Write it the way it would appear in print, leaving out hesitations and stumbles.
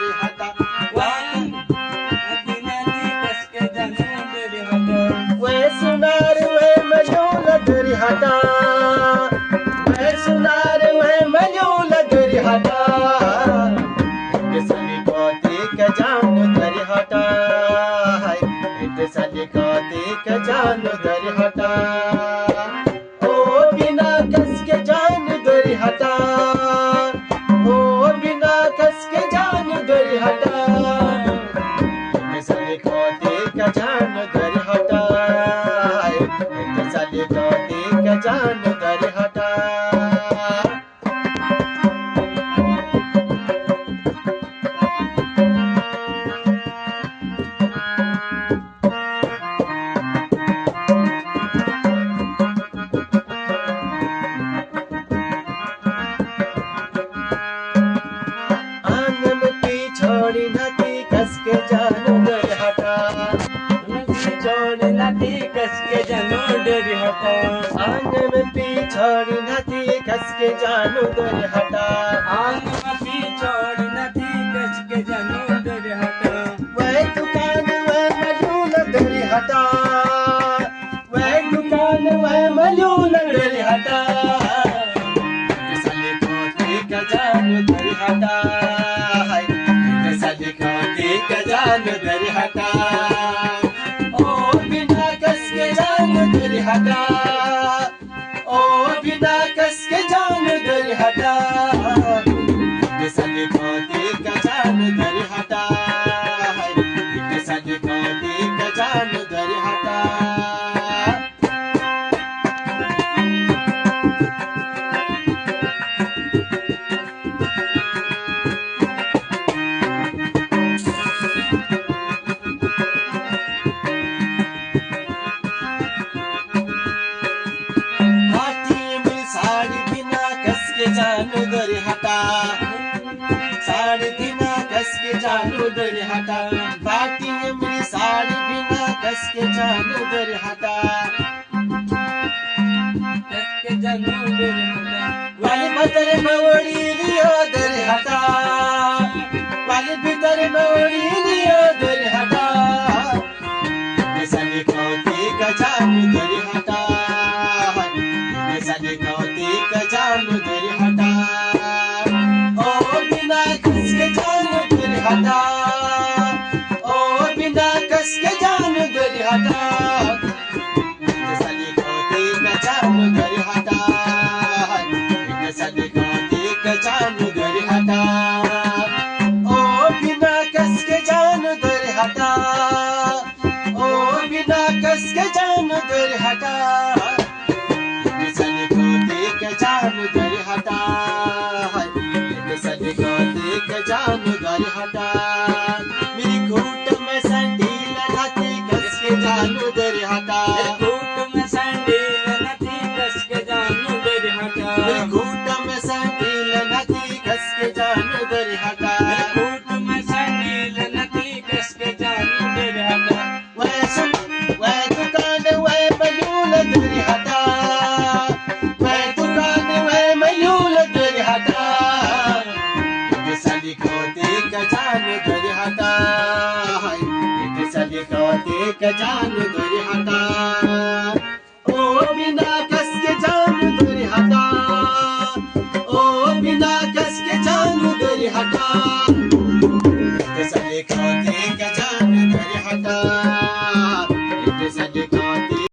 दरी हटा वे सुनार वे मजूल दरी हटा वे सुनार वे मजूल दरी हटा सली कोती का जान दरी हटा सली कोती का जान दरी हटा ओ बिना कस के जान दरी हटा ओ बिना कस के जान दरी हटा सली कोती का जान दरी हटा सली कोती का जान दरी हटा छोड़ी नदी कस के जानो दरी हटा छोड़ नदी कस के जानो डरी हटा आंगन में पी छोड़ी नदी कस के जानो दरी हटा आंग में छोड़ नदी कस के जानो डरी हटा वह दुकान वह मजूल दरी हटा वह दुकान वह मजूल दरी हटा सली कोती का जानो दरी हटा सली कोती का जानो दरी हटा ओ बिना कस के जानो दरी हटा ओ बिना कस के जानो दरी हटा सली कोती का जानो दरी हटा सली कोती का जानो दरी हटा जानो दरी हटा साड़ी बिना कस के जानो दरी हटा बाटी में मेरी साड़ी बिना कस के जानो दरी हटा कस के जानो डरी हटा वाली भीतर मवड़ी लियो दरी हटा वाली भीतर मवड़ी लियो दरी हटा सली कोती का जानो दरी हटा सली कोती का जानो दरी हटा ओ बिना कस के जानो दरी हटा ओ बिना कस के जानो दरी हटा सली कोती का जानो दरी हटा सली कोती का जानो दरी हटा ओ बिना कस के जानो दरी हटा ओ बिना कस के जानो दरी हटा सली कोती का जानो दरी हटा सली कोती का जानो दरी हटा मेरी घूट में संडील नथी कस के जानो दरी हटा घूट में संडील नथी कस के जानो डरी हटा मेरी घूट में संडील नथी कस के जानो दरी हटा घूट में संडील नथी कस के जानो डरी हटा वह दुकान वह मजूल दरी हटा वह दुकान वह मजूल दरी हटा सली कोती का जानो दरी हटा सली कोती का जानो दरी